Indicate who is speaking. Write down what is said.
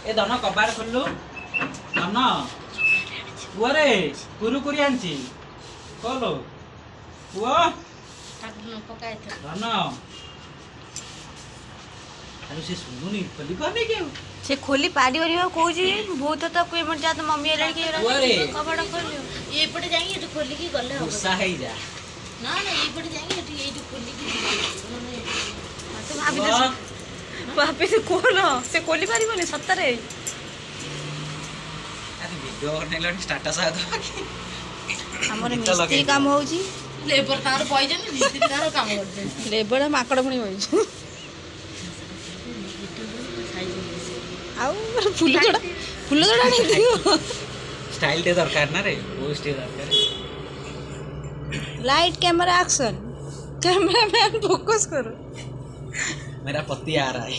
Speaker 1: ए धन कबाड़ खोलु धन पुअरे कुरुकुरी आंची खोलो पुआ धन अरे से सुनुनी खोली पाने क्यों
Speaker 2: से खोली पारी वाली कहूँ बहुत तो कोई जा तो मम्मी
Speaker 1: पुअरे
Speaker 2: कबाड़ खोल
Speaker 3: ये पटे जाएंगे ये खोली की गले हो
Speaker 1: गुस्सा है जा
Speaker 3: ना ना ये पटे जाएंगे ये खोली की
Speaker 2: तो भाभी तो कौन से खोली पारी बने सत्तरे
Speaker 1: अरे वीडियो बनैलनी स्टेटस आ दो
Speaker 2: हमर मिस्त्री काम होउची
Speaker 3: लेबर तार पॉइजन मिस्त्री तार काम करते
Speaker 2: लेबर माकड़ पुणी होइची आउ फूल जोड़ा नहीं दियो
Speaker 1: स्टाइल दे दरकार ना रे वो स्टाइल दरकार
Speaker 2: light camera action cameraman focus करो
Speaker 1: मेरा पति आ रहा है